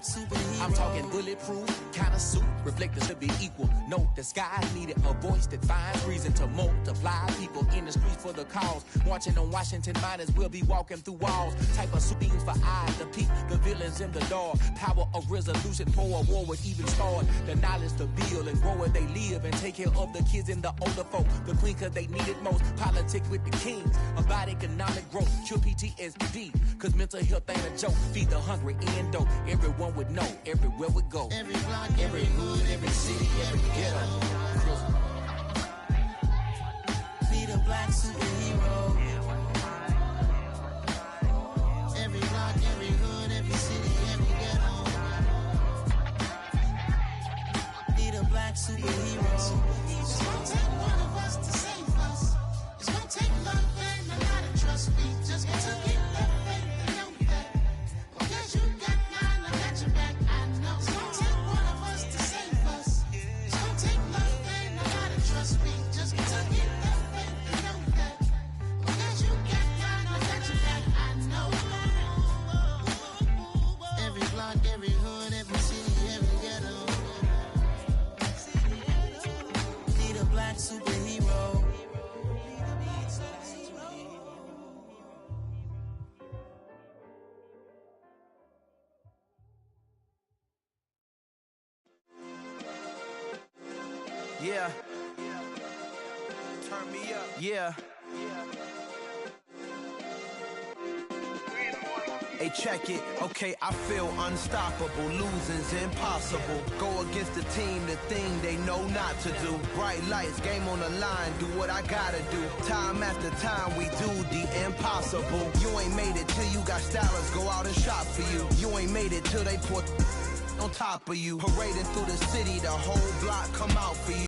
superhero. I'm talking bulletproof, kind of suit, reflectors to be equal. Note the sky needed a voice that finds reason to multiply. People in the streets for the cause. Marching on Washington, might as well be walking through walls. Type of beams for eyes to peek the villains in the dark. Power of resolution for a war would even start. The knowledge to build and grow where they live and take care of the kids and the older folk. The queen cause they need it most. Politics with the kings. About economic growth. Cure PTSD. Cause mental health ain't a joke. Feed the hungry and dope. Everyone would know. Everywhere we go. Every block, every hood, every city, every ghetto. Be the black superhero. Every block, every hood, every city, every ghetto. Be the black superhero. It's gonna take one of us to save us. It's gonna take love and a lot of trust. We just got to get that faith and know that. Because you got mine, I got your back, I know. It's gonna take one of us to save us. It's gonna take love and a lot of trust. We just got to get that faith and know that. Because you got mine, I got your back, I know. Every block, every hood, every city, every ghetto. Be the black superhero. Yeah. Turn me up. Yeah. Hey, check it. Okay, I feel unstoppable. Losing's impossible. Go against the team, the thing they know not to do. Bright lights, game on the line, do what I gotta do. Time after time, we do the impossible. You ain't made it till you got stylers go out and shop for you. You ain't made it till they put on top of you. Parading through the city, the whole block come out for you.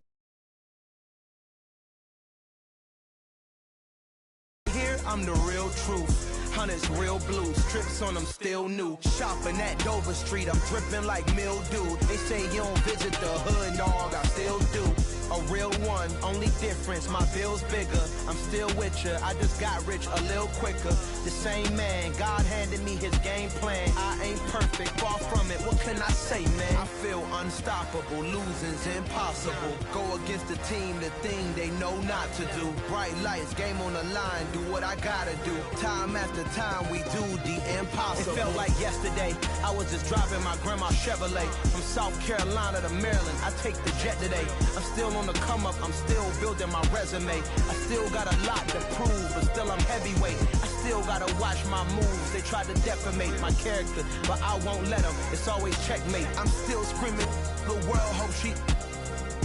Here, I'm the real truth. Hunters, real blue, strips on them still new. Shopping at Dover Street, I'm dripping like mildew. They say you don't visit the hood, dog, I still do. A real one, only difference, my bill's bigger. I'm still with ya, I just got rich a little quicker. The same man, God handed me his game plan. I ain't perfect, far from it, what can I say, man? I feel unstoppable, losing's impossible. Go against the team, the thing they know not to do. Bright lights, game on the line, do what I gotta do. Time after time, we do the impossible. It felt like yesterday, I was just driving my grandma's Chevrolet. From South Carolina to Maryland, I take the jet today. I'm still on the come up, I'm still building my resume. I still got a lot to prove, but still I'm heavyweight. I still gotta watch my moves. They try to defamate my character, but I won't let them. It's always checkmate. I'm still screaming, the world hope she.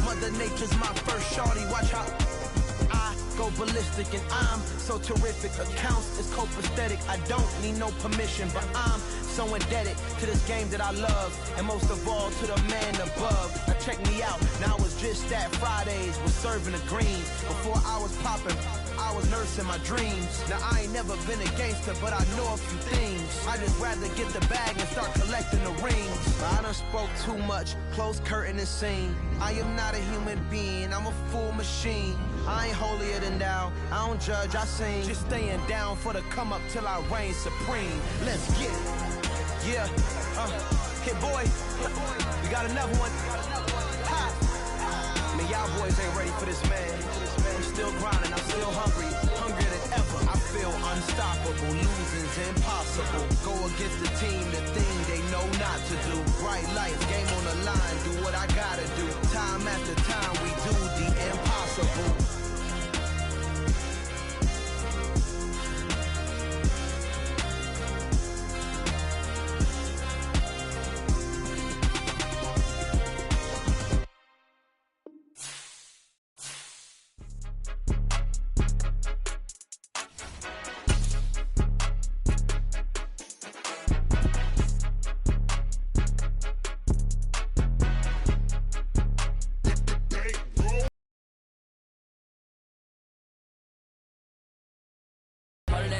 Mother Nature's my first shorty, watch how I go ballistic and I'm so terrific. Accounts is copacetic, I don't need no permission, but I'm so indebted to this game that I love, and most of all to the man above. Now check me out, now I was just at Fridays, was serving the greens. Before I was popping, I was nursing my dreams. Now I ain't never been a gangster, but I know a few things. I just rather get the bag and start collecting the rings. I done spoke too much, close curtain and scene. I am not a human being, I'm a full machine. I ain't holier than thou, I don't judge, I sing. Just staying down for the come up till I reign supreme. Let's get it. Yeah, Hit boy, we got another one. Ha. Man, y'all boys ain't ready for this, man. I'm still grinding, I'm still hungry, hungrier than ever. I feel unstoppable, losing's impossible. Go against the team, the thing they know not to do. Bright lights, game on the line, do what I gotta do. Time after time, we do the impossible.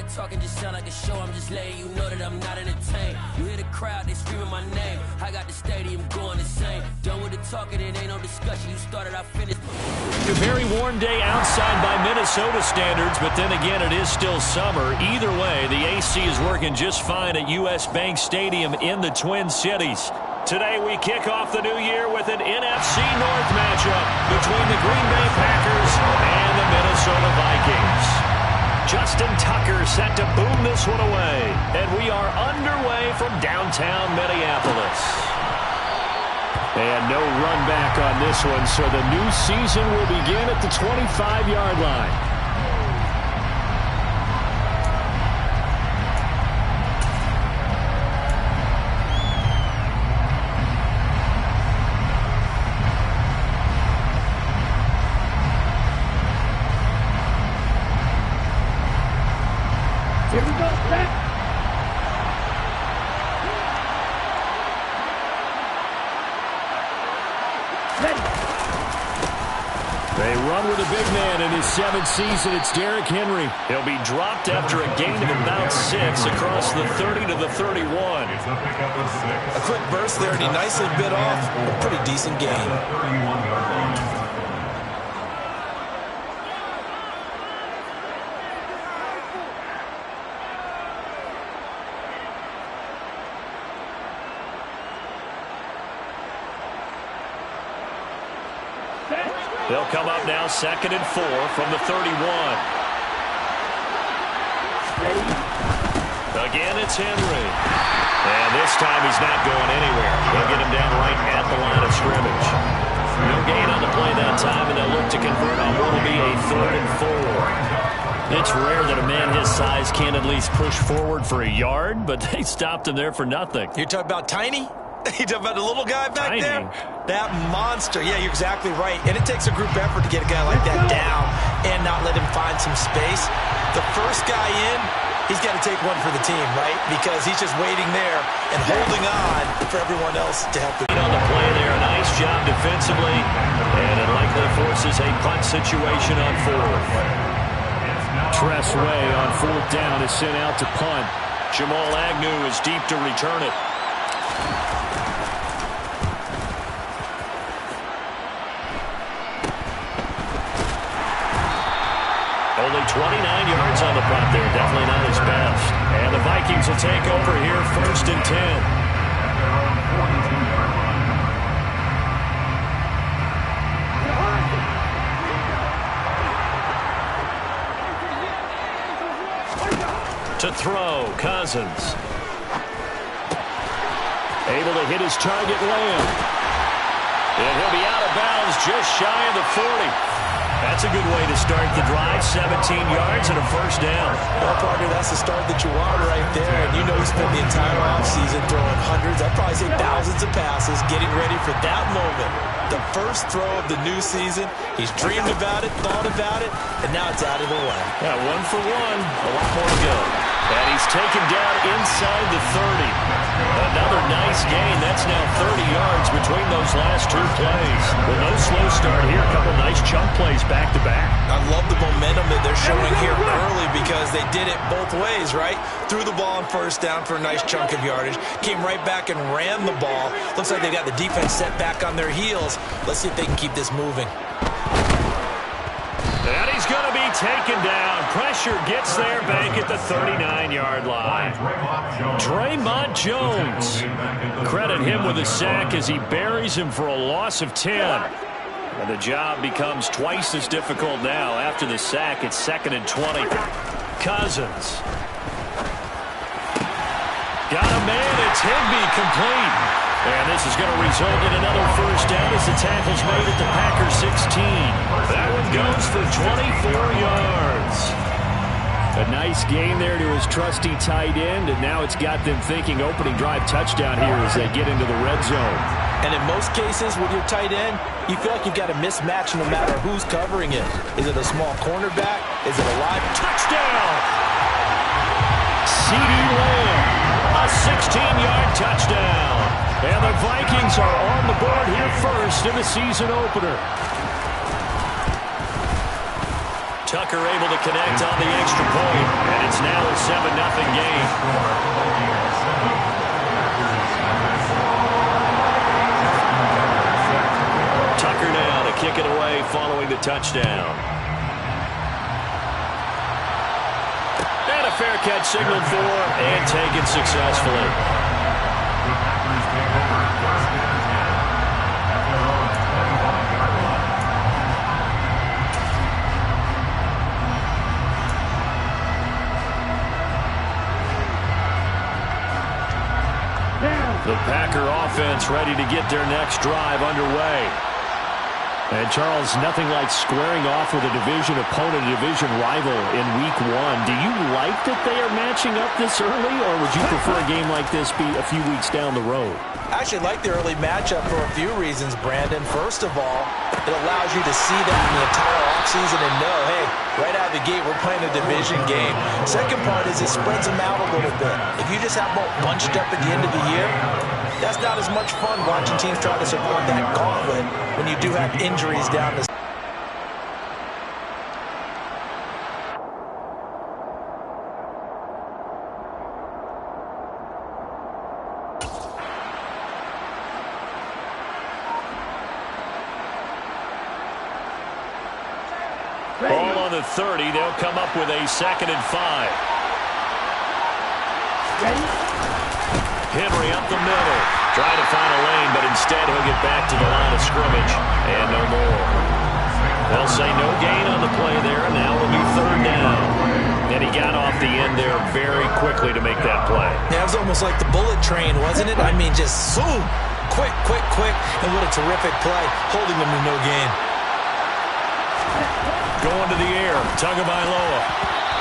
that talking just sound like a show. I'm just letting you know that I'm not entertained. You hear the crowd, they screaming my name. I got the stadium going insane. Done with the talking, it ain't no discussion. You started, I finished. A very warm day outside by Minnesota standards, but then again, it is still summer. Either way, the AC is working just fine at U.S. Bank Stadium in the Twin Cities. Today, we kick off the new year with an NFC North matchup between the Green Bay Packers and the Minnesota Vikings. Justin Tucker set to boom this one away, and we are underway from downtown Minneapolis. And no run back on this one, so the new season will begin at the 25-yard line. Here we go, set. They run with a big man in his 7th season. It's Derrick Henry. He'll be dropped after a gain of about 6 across the 30 to the 31. A quick burst there, and he nicely bit off a pretty decent gain. They'll come up now 2nd and 4 from the 31. Again, it's Henry. And this time he's not going anywhere. They'll get him down right at the line of scrimmage. No gain on the play that time, and they'll look to convert on what will be a 3rd and 4. It's rare that a man his size can't at least push forward for a yard, but they stopped him there for nothing. You're talking about Tiny? You talking about the little guy back Tiny. there? That monster. Yeah, you're exactly right. And it takes a group effort to get a guy like that down and not let him find some space. The first guy in, he's got to take one for the team, right? Because he's just waiting there and holding on for everyone else to help him. On the play there, nice job defensively. And it likely forces a punt situation on 4th. Tress Way on 4th down is sent out to punt. Jamal Agnew is deep to return it. Only 29 yards on the punt there. Definitely not his best. And the Vikings will take over here 1st and 10. To throw, Cousins. Able to hit his target, Lamb. And he'll be out of bounds just shy of the 40. That's a good way to start the drive. 17 yards and a 1st down. Well, partner, that's the start that you want right there. And you know he spent the entire offseason throwing hundreds, I'd probably say thousands of passes, getting ready for that moment. The first throw of the new season. He's dreamed about it, thought about it, and now it's out of the way. Yeah, 1 for 1. A lot more to go. And he's taken down inside the 30. Another nice gain. That's now 30 yards between those last 2 plays. Well, no slow start here. A couple nice chunk plays back-to-back. I love the momentum that they're showing here early because they did it both ways, right? Threw the ball on 1st down for a nice chunk of yardage. Came right back and ran the ball. Looks like they got the defense set back on their heels. Let's see if they can keep this moving. And he's going to be taken down. Pressure gets there back at the 39-yard line. Draymond Jones. Credit him with a sack as he buries him for a loss of 10. And the job becomes twice as difficult now. After the sack, it's 2nd and 20. Cousins. Got a man. It's Higbee complete. And this is going to result in another 1st down as the tackle's made at the Packers 16. That one goes for 24 yards. A nice gain there to his trusty tight end, and now it's got them thinking opening drive touchdown here as they get into the red zone. And in most cases with your tight end, you feel like you've got a mismatch no matter who's covering it. Is it a small cornerback? Is it a wide touchdown? CeeDee Lamb, a 16-yard touchdown. And the Vikings are on the board here first in the season opener. Tucker able to connect on the extra point, and it's now a 7-0 game. Tucker now to kick it away following the touchdown. And a fair catch signaled for and taken successfully. The Packer offense ready to get their next drive underway. And, Charles, nothing like squaring off with a division opponent, a division rival in Week 1. Do you like that they are matching up this early, or would you prefer a game like this be a few weeks down the road? I actually like the early matchup for a few reasons, Brandon. First of all, it allows you to see that in the entire offseason and know, hey, right out of the gate, we're playing a division game. Second part is it spreads them out a little bit. If you just have them all bunched up at the end of the year, that's not as much fun watching teams try to support that gauntlet when you do have injuries down the Ball on the 30. They'll come up with a 2nd and 5. Henry up the middle. Trying to find a lane, but instead he'll get back to the line of scrimmage. And no more. They'll say no gain on the play there. Now it'll be 3rd down. And he got off the end there very quickly to make that play. Yeah, it was almost like the bullet train, wasn't it? I mean, just zoom. Quick, quick, quick. And what a terrific play. Holding them to no gain. Going to the air, Tagovailoa.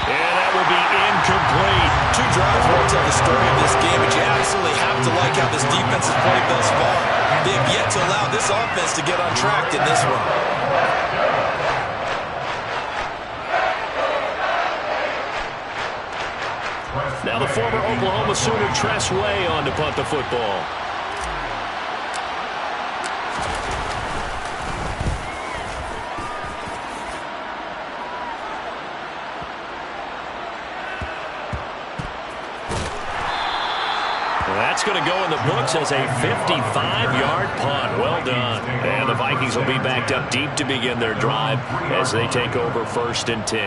And that will be incomplete. 2 drives won't tell the story of this game, but you absolutely have to like how this defense has played thus far. They have yet to allow this offense to get on track in this one. Now the former Oklahoma Sooner Tress Way on to punt the football. That's going to go in the books as a 55-yard punt. Well done. And the Vikings will be backed up deep to begin their drive as they take over 1st and 10.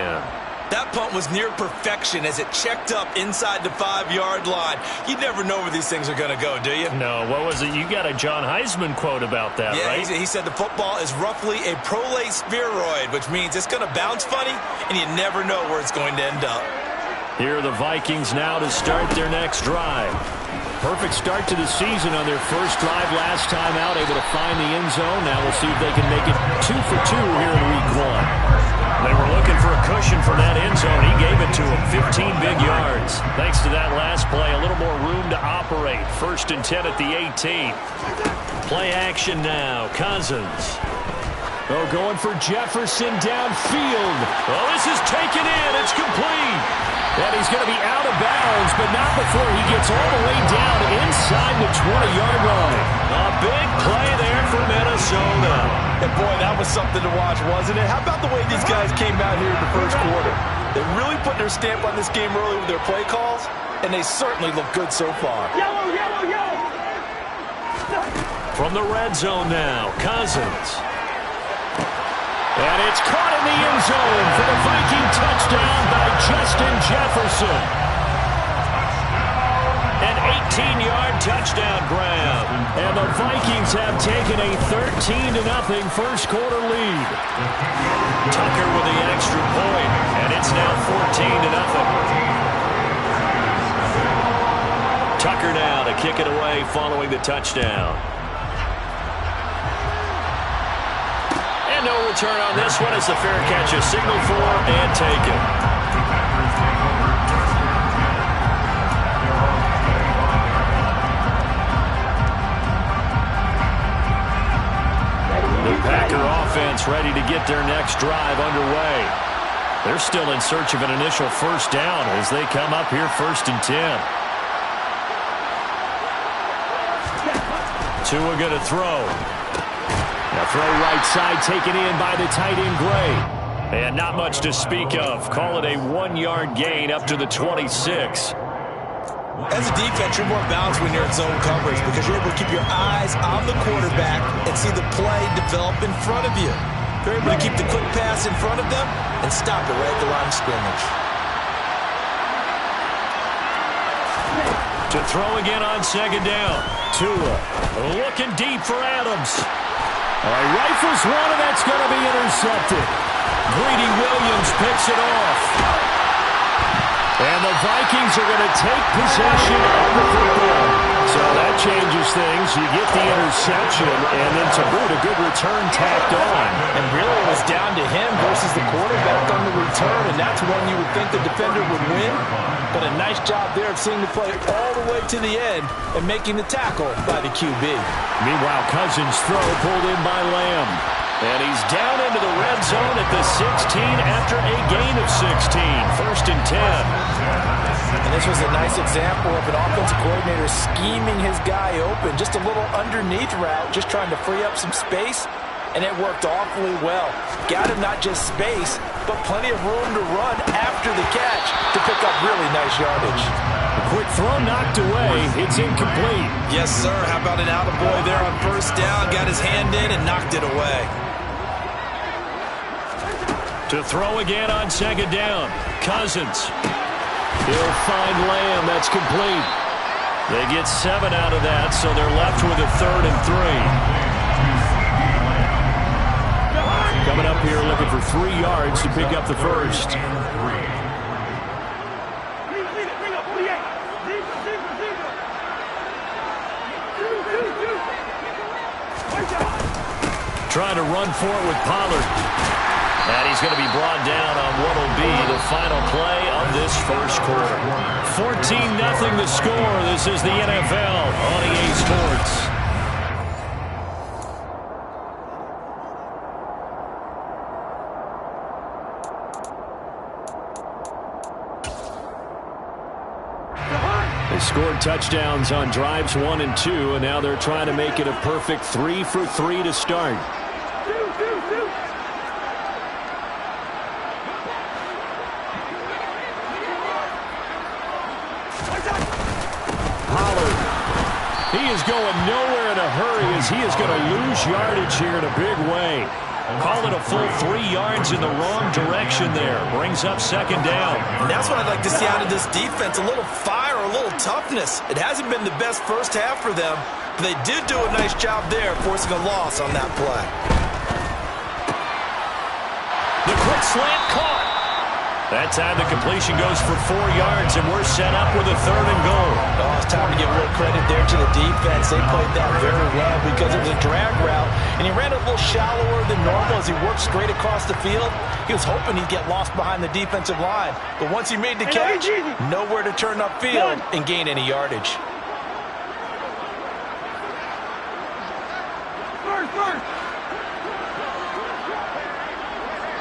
That punt was near perfection as it checked up inside the 5-yard line. You never know where these things are going to go, do you? No, what was it? You got a John Heisman quote about that, right? Yeah, he said the football is roughly a prolate spheroid, which means it's going to bounce funny, and you never know where it's going to end up. Here are the Vikings now to start their next drive. Perfect start to the season on their first drive last time out, able to find the end zone. Now we'll see if they can make it 2 for 2 here in Week 1. They were looking for a cushion from that end zone. He gave it to them, 15 big yards. Thanks to that last play, a little more room to operate. 1st and 10 at the 18. Play action now, Cousins. Oh, going for Jefferson downfield. Well, this is taken in. It's complete. And he's going to be out of bounds, but not before he gets all the way down inside the 20-yard line. A big play there for Minnesota. And boy, that was something to watch, wasn't it? How about the way these guys came out here in the first quarter? They really put their stamp on this game early with their play calls, and they certainly look good so far. Yellow, yellow, yellow! From the red zone now, Cousins. And it's caught in the end zone for the Viking touchdown by Justin Jefferson. An 18-yard touchdown grab. And the Vikings have taken a 13-0 first quarter lead. Tucker with the extra point, and it's now 14-0. Tucker now to kick it away following the touchdown. No return on this one as the fair catch is signaled for and taken. The Packer offense ready to get their next drive underway. They're still in search of an initial 1st down as they come up here 1st and 10. Tua going to throw. The throw right side taken in by the tight end Gray. And not much to speak of. Call it a 1-yard gain up to the 26. As a defense, you're more balanced when you're in zone coverage because you're able to keep your eyes on the quarterback and see the play develop in front of you. You're able to keep the quick pass in front of them and stop it right at the line of scrimmage. To throw again on second down. Tua looking deep for Adams. Rifles one, and that's going to be intercepted. Greedy Williams picks it off. And the Vikings are going to take possession of the football. So that changes things. You get the interception, and then to boot, a good return tacked on. And really it was down to him versus the quarterback on the return, and that's one you would think the defender would win. But a nice job there of seeing the play all the way to the end and making the tackle by the QB. Meanwhile, Cousins' throw pulled in by Lamb. And he's down into the red zone at the 16 after a gain of 16. 1st and 10. And this was a nice example of an offensive coordinator scheming his guy open. Just a little underneath route, just trying to free up some space. And it worked awfully well. Got him not just space, but plenty of room to run after the catch to pick up really nice yardage. A quick throw knocked away. It's incomplete. Yes, sir. How about an attaboy there on 1st down? Got his hand in and knocked it away. To throw again on 2nd down. Cousins. He'll find Lamb. That's complete. They get 7 out of that, so they're left with a 3rd and 3. Coming up here looking for 3 yards to pick up the first. Trying to run for it with Pollard. And he's going to be brought down on what will be the final play of this first quarter. 14-0 the score. This is the NFL on EA Sports. They scored touchdowns on drives 1 and 2, and now they're trying to make it a perfect 3 for 3 to start. Pollard. He is going nowhere in a hurry as he is going to lose yardage here in a big way. Call it a full 3 yards in the wrong direction there. Brings up 2nd down. And that's what I'd like to see out of this defense. A little fire, a little toughness. It hasn't been the best first half for them, but they did do a nice job there forcing a loss on that play. The quick slant caught. That time the completion goes for 4 yards, and we're set up with a 3rd and goal. Oh, it's time to give real credit there to the defense. They played that very well because it was a drag route, and he ran a little shallower than normal as he worked straight across the field. He was hoping he'd get lost behind the defensive line, but once he made the catch, nowhere to turn upfield and gain any yardage. First.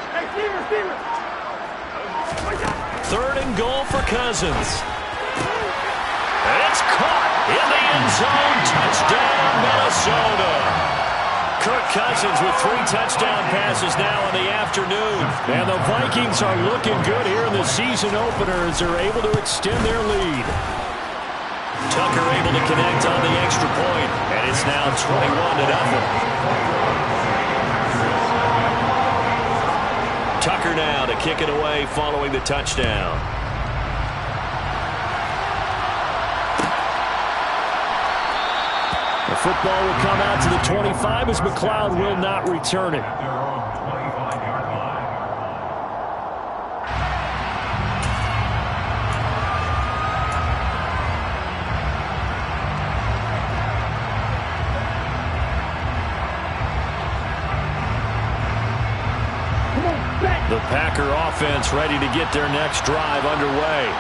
Hey, receiver. 3rd and goal for Cousins. It's caught in the end zone. Touchdown, Minnesota. Kirk Cousins with 3 touchdown passes now in the afternoon. And the Vikings are looking good here in the season opener as they're able to extend their lead. Tucker able to connect on the extra point, and it's now 21-0. Tucker now to kick it away following the touchdown. The football will come out to the 25 as McLeod will not return it. The Packer offense ready to get their next drive underway.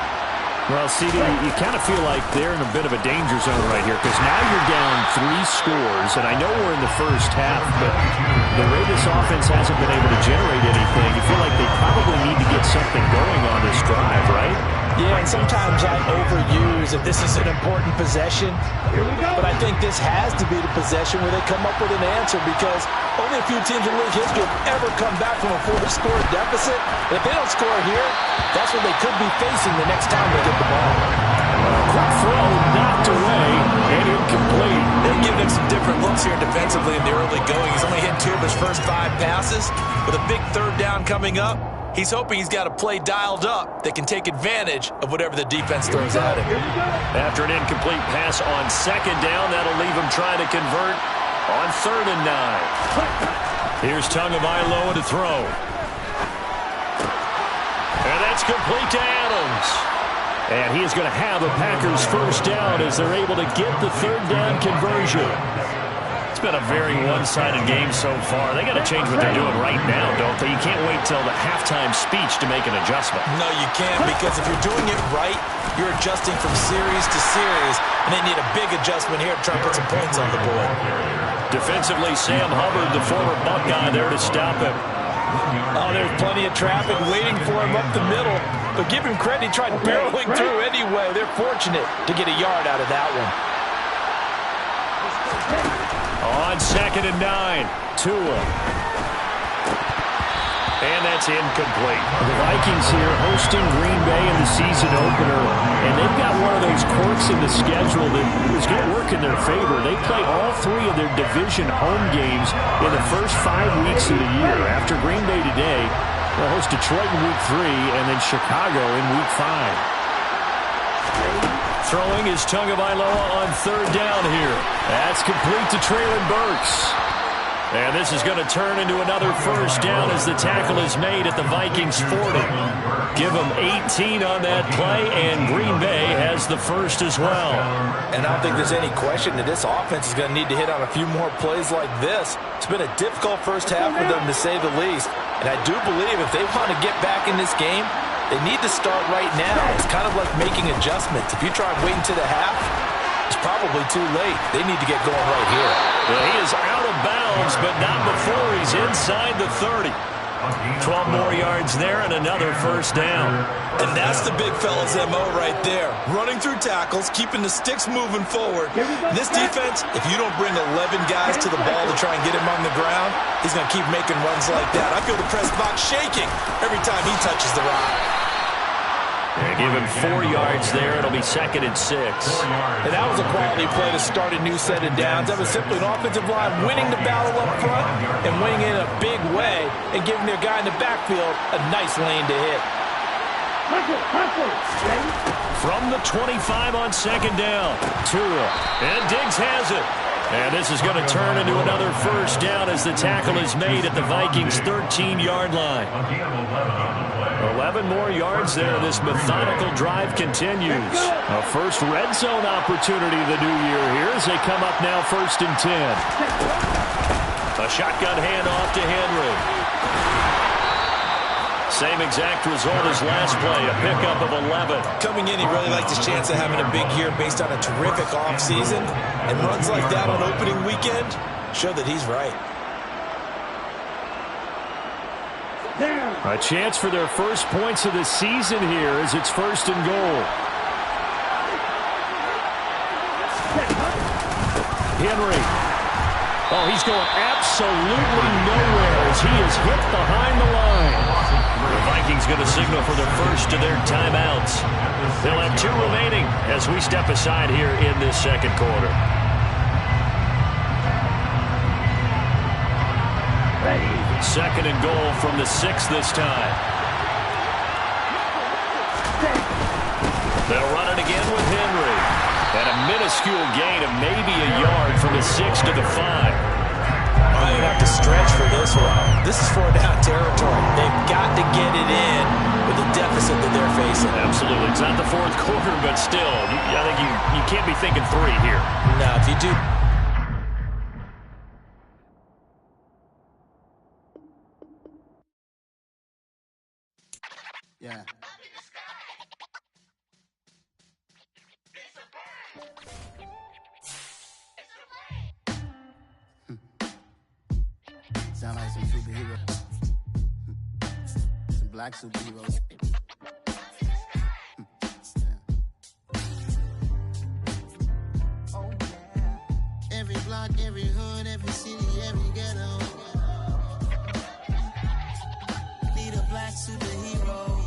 Well, CD, you kind of feel like they're in a bit of a danger zone right here because now you're down 3 scores, and I know we're in the first half, but the way this offense hasn't been able to generate anything, you feel like they probably need to get something going on this drive, right? Yeah, and sometimes I overuse that this is an important possession, but I think this has to be the possession where they come up with an answer, because only a few teams in league history have ever come back from a 4-score deficit. And if they don't score here, that's what they could be facing the next time they get the ball. Quick throw, knocked away, and incomplete. They've given him some different looks here defensively in the early going. He's only hit 2 of his first 5 passes. With a big third down coming up, he's hoping he's got a play dialed up that can take advantage of whatever the defense throws at him. After an incomplete pass on second down, that'll leave him trying to convert on 3rd and 9. Here's Tagovailoa to throw. And that's complete to Adams. And he is going to have a Packers first down as they're able to get the 3rd down conversion. It's been a very one-sided game so far. They got to change what they're doing right now, don't they? You can't wait till the halftime speech to make an adjustment. No, you can't, because if you're doing it right, you're adjusting from series to series, and they need a big adjustment here to try and put some points on the board. Defensively, Sam Hubbard, the former Buckeye, there to stop him. Oh, there's plenty of traffic waiting for him up the middle, but give him credit, he tried barreling through anyway. They're fortunate to get a yard out of that one. On 2nd and 9, Tua. And that's incomplete. The Vikings here hosting Green Bay in the season opener, and they've got one of those quirks in the schedule that is going to work in their favor. They play all 3 of their division home games in the first 5 weeks of the year. After Green Bay today, they'll host Detroit in Week 3 and then Chicago in Week 5. Throwing is Tagovailoa on 3rd down here. That's complete to Treylon Burks. And this is going to turn into another first down as the tackle is made at the Vikings 40. Give them 18 on that play, and Green Bay has the first as well. And I don't think there's any question that this offense is going to need to hit on a few more plays like this. It's been a difficult first half for them, to say the least. And I do believe if they want to get back in this game, they need to start right now. It's kind of like making adjustments. If you try and wait until the half, it's probably too late. They need to get going right here. Well, he is out of bounds, but not before he's inside the 30. 12 more yards there and another first down. And that's the big fella's MO right there. Running through tackles, keeping the sticks moving forward. This defense, if you don't bring 11 guys to the ball to try and get him on the ground, he's going to keep making runs like that. I feel the press box shaking every time he touches the rock. They give him 4 yards there. It'll be 2nd and 6. And that was a quality play to start a new set of downs. That was simply an offensive line winning the battle up front and winning it in a big way and giving their guy in the backfield a nice lane to hit. From the 25 on 2nd down, Tua. And Diggs has it. And this is going to turn into another first down as the tackle is made at the Vikings' 13-yard line. 11 more yards there. This methodical drive continues. A first red zone opportunity of the new year here as they come up now 1st and 10. A shotgun handoff to Henry. Same exact result as last play, a pickup of 11. Coming in, he really liked his chance of having a big year based on a terrific offseason. And runs like that on opening weekend show that he's right. A chance for their first points of the season here as it's 1st and goal. Henry. Oh, he's going absolutely nowhere as he is hit behind the line. The Vikings going to signal for their first of their timeouts. They'll have 2 remaining as we step aside here in this 2nd quarter. Ready. 2nd and goal from the 6 this time. They'll run it again with Henry. And a minuscule gain of maybe a yard from the 6 to the 5. Well, they have to stretch for this one. This is 4-down territory. They've got to get it in with the deficit that they're facing. Absolutely. It's not the 4th quarter, but still, I think you can't be thinking 3 here. No, if you do... Yeah. Sound like some superheroes. Some black superheroes. Every block, every hood, every city, every ghetto. Need a black superhero.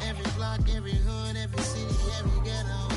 Every block, every hood, every city, every ghetto.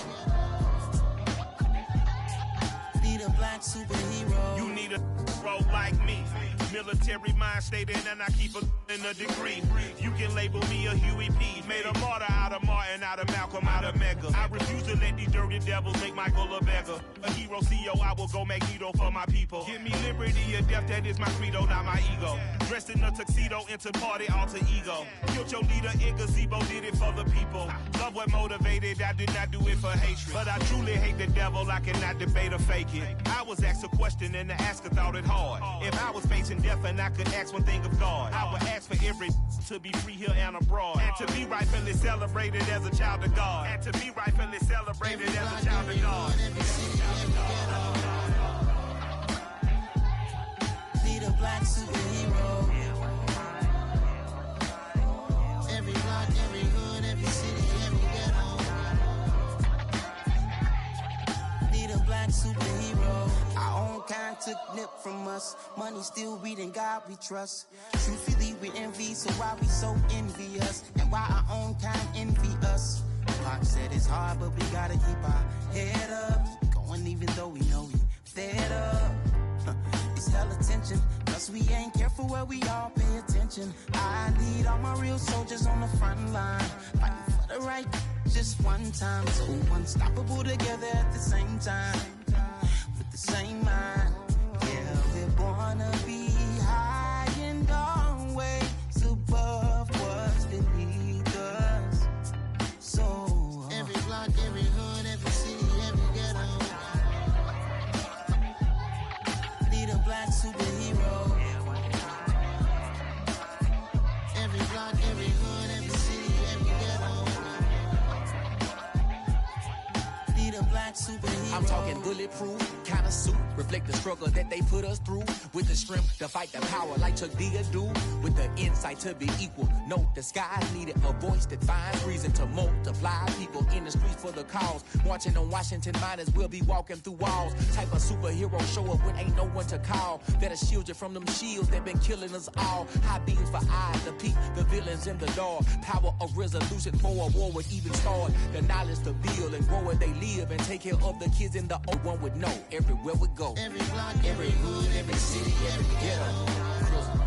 Need a black superhero. You need a role like me. Military mind stated, and I keep in a degree. You can label me a Huey P. Made a martyr out of Martin, out of Malcolm, out of Mega. I refuse to let these dirty devils make Michael a beggar. A hero CEO, I will go Magneto for my people. Give me liberty or death, that is my credo, not my ego. Dressed in a tuxedo, into party alter ego. Killed your leader in gazebo, did it for the people. Love what motivated, I did not do it for hatred. But I truly hate the devil, I cannot debate or fake it. I was asked a question and the asker thought it hard. If I was facing death and I could ask one thing of God, I would ask for every to be free here and abroad, and to be rightfully celebrated as a child of God, and to be rightfully celebrated as a child of God. Need a black superhero. Every block, every hood, every city, every ghetto. Need a black superhero. Our own kind took nip from us. Money still reading God we trust. Truthfully we envy, so why we so envious? And why our own kind envy us? Pac said it's hard, but we gotta keep our head up. Going even though we know we fed up. It's hella tension, plus we ain't careful where we all pay attention. I need all my real soldiers on the front line, fighting for the right just one time. So unstoppable together at the same time, with the same mind. Yeah, we're born to be high and always above what's beneath us. So every block, every hood, every city, every ghetto. Need a black superhero. Every block, every hood, every city, every ghetto. Need a black superhero. I'm talking bulletproof kind of suit, reflect the struggle that they put us through, with the strength to fight the power like Chuck D do, with the insight to be equal. Note the skies needed a voice that finds reason to multiply. People in the streets for the cause, marching on Washington miners will be walking through walls. Type of superhero show up when ain't no one to call, that'll shield you from them shields that been killing us all. High beams for eyes to peep the villains in the dark. Power of resolution for a war would even start. The knowledge to build and grow where they live, and take care of the kids in the old one would know everywhere we go. Every block, every hood, every city, every ghetto.